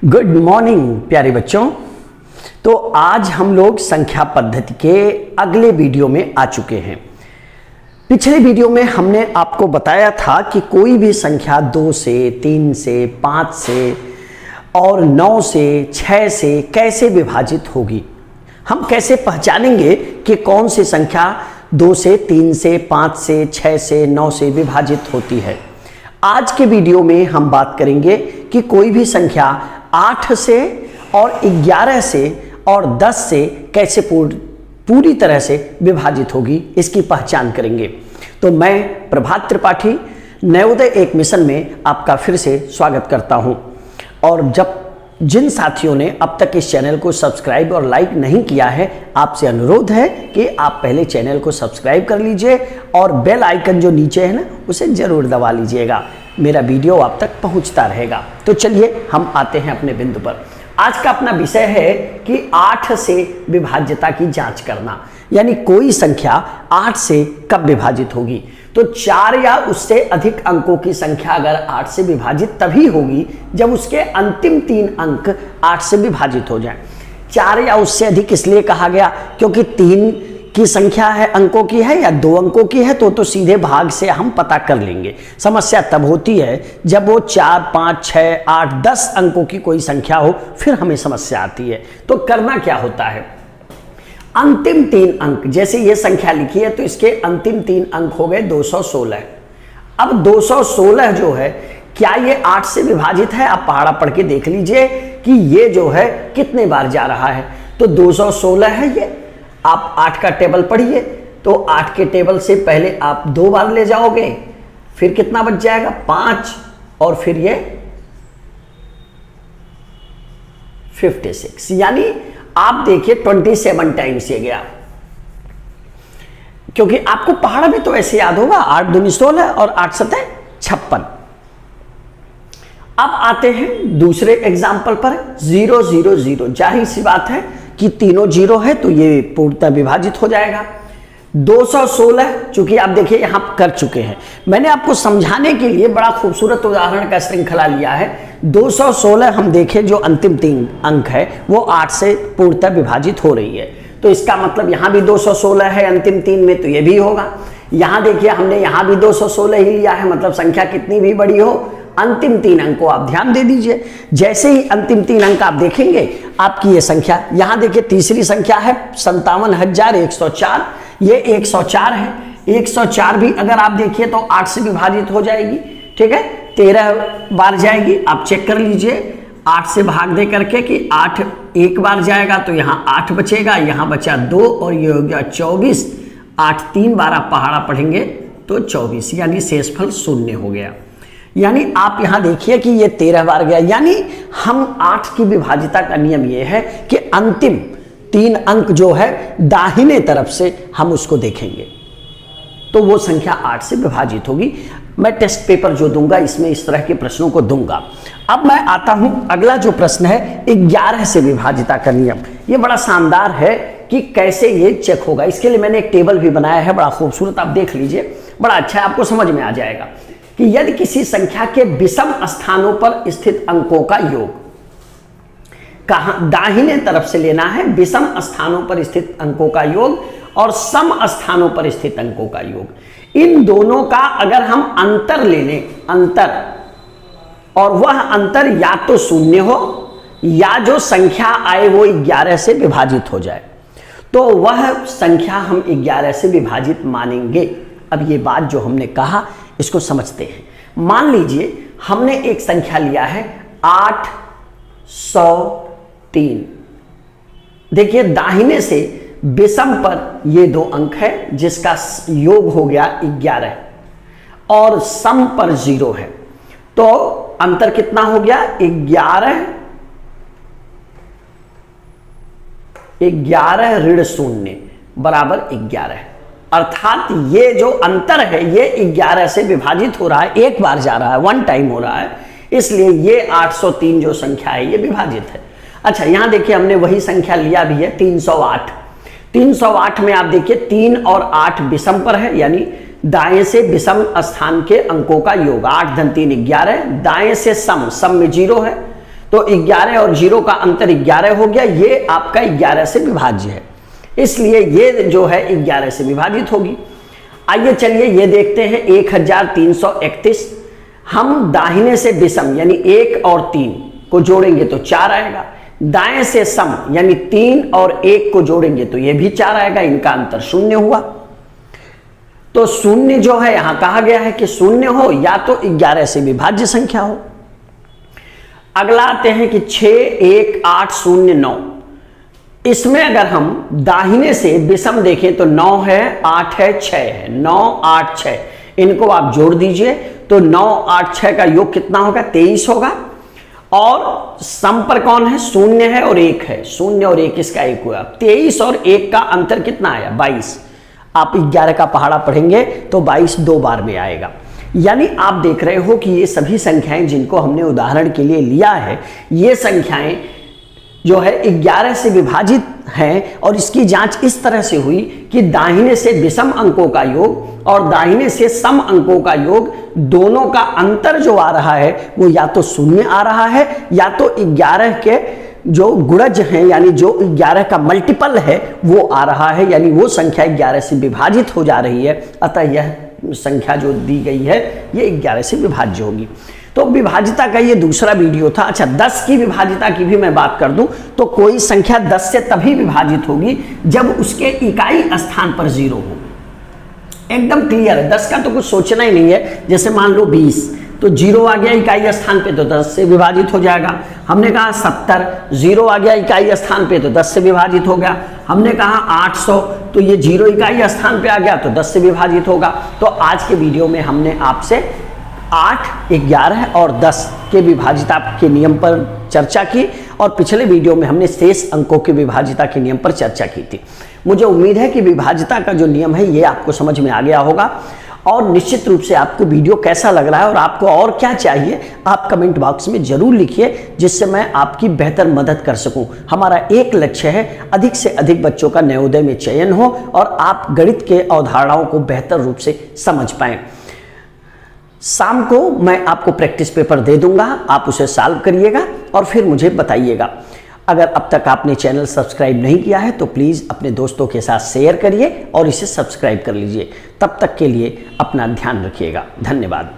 Good morning प्यारे बच्चों। तो आज हम लोग संख्या पद्धति के अगले वीडियो में आ चुके हैं। पिछले वीडियो में हमने आपको बताया था कि कोई भी संख्या 2 से 3 से 5 से और 9 से 6 से कैसे विभाजित होगी, हम कैसे पहचानेंगे कि कौन सी संख्या 2 से 3 से 5 से 6 से 9 से विभाजित होती है। आज के वीडियो में हम बात करेंगे कि कोई भी संख्या 8 से और 11 से और 10 से कैसे पूरी तरह से विभाजित होगी, इसकी पहचान करेंगे। तो मैं प्रभात त्रिपाठी नवोदय एक मिशन में आपका फिर से स्वागत करता हूं। और जिन साथियों ने अब तक इस चैनल को सब्सक्राइब और लाइक नहीं किया है, आपसे अनुरोध है कि आप पहले चैनल को सब्सक्राइब कर लीजिए और बेल आइकन जो नीचे है ना, उसे जरूर दबा लीजिएगा। मेरा वीडियो आप तक पहुंचता रहेगा। तो चलिए हम आते हैं अपने बिंदु पर। आज का अपना विषय है कि 8 से विभाज्यता की जांच करना, यानी कोई संख्या 8 से कब विभाजित होगी। तो 4 या उससे अधिक अंकों की संख्या अगर 8 से विभाजित तभी होगी जब उसके अंतिम 3 अंक 8 से विभाजित हो जाएं। 4 या उससे अधिक इसलिए कहा गया क्योंकि 3 की संख्या है अंकों की है या 2 अंकों की है तो सीधे भाग से हम पता कर लेंगे। समस्या तब होती है जब वो 4, 5, 6, 8, 10 अंकों की कोई संख्या हो, फिर हमें समस्या आती है। तो करना क्या होता है, अंतिम 3 अंक, जैसे ये संख्या लिखी है तो इसके अंतिम 3 अंक हो गए 216। अब 216 जो है, क्या ये 8 से विभाजित है? आप पहाड़ा पढ़ के देख लीजिए कि ये जो है कितने बार जा रहा है। तो 216 है ये। आप 8 का टेबल पढ़िए तो 8 के टेबल से पहले आप 2 बार ले जाओगे, फिर कितना बच जाएगा 5, और फिर ये 56, यानी आप देखिए 27 टाइम्स ये गया। क्योंकि आपको पहाड़ा भी तो ऐसे याद होगा, 8 दूनी 16 और 8 सतह 56। अब आते हैं दूसरे एग्जाम्पल पर, 0 0 0। जाहिर सी बात है कि तीनों 0 है तो ये पूर्णतः विभाजित हो जाएगा। 216 चूंकि आप देखिए यहां कर चुके हैं, मैंने आपको समझाने के लिए बड़ा खूबसूरत उदाहरण का श्रृंखला लिया है। 216 हम देखें जो अंतिम 3 अंक है वो 8 से पूर्णतः विभाजित हो रही है। तो इसका मतलब यहां भी 216 है अंतिम 3 में, तो ये भी होगा। यहां देखिए हमने यहां भी 216 ही लिया है, मतलब संख्या कितनी भी बड़ी हो, अंतिम 3 अंक को आप ध्यान दे दीजिए। जैसे ही अंतिम 3 अंक आप देखेंगे आपकी ये संख्या, यहां देखिए तीसरी संख्या है 57,104, ये 104 है। 104 भी अगर आप देखिए तो 8 से विभाजित हो जाएगी, ठीक है, 13 बार जाएगी। आप चेक कर लीजिए 8 से भाग दे करके कि 8 एक बार जाएगा तो यहाँ 8 बचेगा, यहाँ बचा 2 और ये हो गया 24। 8 3 बार आप पहाड़ा पढ़ेंगे तो 24, यानी शेषफल 0 हो गया। यानी आप यहां देखिए कि ये 13 बार गया, यानी हम 8 की विभाजिता का नियम ये है कि अंतिम 3 अंक जो है दाहिने तरफ से हम उसको देखेंगे तो वो संख्या 8 से विभाजित होगी। मैं टेस्ट पेपर जो दूंगा इसमें इस तरह के प्रश्नों को दूंगा। अब मैं आता हूं, अगला जो प्रश्न है 11 से विभाजिता का नियम। ये बड़ा शानदार है कि कैसे ये चेक होगा। इसके लिए मैंने एक टेबल भी बनाया है, बड़ा खूबसूरत, आप देख लीजिए, बड़ा अच्छा है, आपको समझ में आ जाएगा कि यदि किसी संख्या के विषम स्थानों पर स्थित अंकों का योग, कहां दाहिने तरफ से लेना है, विषम स्थानों पर स्थित अंकों का योग और सम स्थानों पर स्थित अंकों का योग, इन दोनों का अगर हम अंतर ले लें, अंतर, और वह अंतर या तो 0 हो या जो संख्या आए वो 11 से विभाजित हो जाए, तो वह संख्या हम 11 से विभाजित मानेंगे। अब ये बात जो हमने कहा इसको समझते हैं। मान लीजिए हमने एक संख्या लिया है 803। देखिए दाहिने से विषम पर ये 2 अंक है जिसका योग हो गया 11 और सम पर 0 है, तो अंतर कितना हो गया 11 ऋण 0 बराबर 11। अर्थात ये जो अंतर है ये 11 से विभाजित हो रहा है, एक बार जा रहा है, 1 टाइम हो रहा है, इसलिए ये 803 जो संख्या है ये विभाजित है। अच्छा, यहां देखिए हमने वही संख्या लिया भी है 308। 308 में आप देखिए 3 और 8 विषम पर है, यानी दाएं से विषम स्थान के अंकों का योग, 8 धन 3 11, दाएं से सम में 0 है, तो 11 और 0 का अंतर 11 हो गया, ये आपका 11 से विभाज्य है, इसलिए ये जो है 11 से विभाजित होगी। आइए चलिए ये देखते हैं 1331। हम दाहिने से विषम यानी 1 और 3 को जोड़ेंगे तो 4 आएगा, दाएं से सम यानी 3 और 1 को जोड़ेंगे तो ये भी 4 आएगा, इनका अंतर 0 हुआ। तो शून्य जो है यहां कहा गया है कि शून्य हो या तो 11 से विभाज्य संख्या हो। अगला आते हैं कि 6, 1, 8, 0, 9। इसमें अगर हम दाहिने से विषम देखें तो 9 है, 8 है, 6 है, 9, 8, 6, इनको आप जोड़ दीजिए तो 9, 8, 6 का योग कितना होगा? 23 होगा। और सम पर कौन है? 0 है और 1 है, 0 और 1 इसका 1 हुआ। 23 और 1 का अंतर कितना आया? 22। आप 11 का पहाड़ा पढ़ेंगे तो 22 दो बार में आएगा। यानी आप देख रहे हो कि ये सभी संख्याएं जिनको हमने उदाहरण के लिए लिया है, ये संख्याएं जो है 11 से विभाजित हैं और इसकी जांच इस तरह से हुई कि दाहिने से विषम अंकों का योग और दाहिने से सम अंकों का योग, दोनों का अंतर जो आ रहा है वो या तो 0 आ रहा है या तो 11 के जो गुणज हैं यानी जो 11 का मल्टीपल है वो आ रहा है, यानी वो संख्या 11 से विभाजित हो जा रही है। अतः यह संख्या जो दी गई है ये 11 से विभाज्य होगी। तो विभाजिता का ये दूसरा वीडियो था। अच्छा, 10 की विभाजिता की भी मैं बात कर दूं तो कोई संख्या 10 से तभी विभाजित होगी जब उसके इकाई स्थान पर 0 हो। एकदम क्लियर है, 10 का तो कुछ सोचना ही नहीं है। जैसे मान लो 20 तो 0 आ गया इकाई स्थान पे तो 10 से विभाजित हो जाएगा। हमने कहा 70, 0 आ गया इकाई स्थान पे तो 10 से विभाजित हो गया। हमने कहा 800 तो ये 0 इकाई स्थान पे आ गया तो 10 से विभाजित होगा। तो आज के वीडियो में हमने आपसे 8, 11 और 10 के विभाजिता के नियम पर चर्चा की और पिछले वीडियो में हमने शेष अंकों के विभाजिता के नियम पर चर्चा की थी। मुझे उम्मीद है कि विभाजिता का जो नियम है ये आपको समझ में आ गया होगा और निश्चित रूप से आपको वीडियो कैसा लग रहा है और आपको और क्या चाहिए आप कमेंट बॉक्स में जरूर लिखिए, जिससे मैं आपकी बेहतर मदद कर सकूं। हमारा एक लक्ष्य है अधिक से अधिक बच्चों का नवोदय में चयन हो और आप गणित के अवधारणाओं को बेहतर रूप से समझ पाएं। शाम को मैं आपको प्रैक्टिस पेपर दे दूंगा, आप उसे सॉल्व करिएगा और फिर मुझे बताइएगा। अगर अब तक आपने चैनल सब्सक्राइब नहीं किया है तो प्लीज़ अपने दोस्तों के साथ शेयर करिए और इसे सब्सक्राइब कर लीजिए। तब तक के लिए अपना ध्यान रखिएगा। धन्यवाद।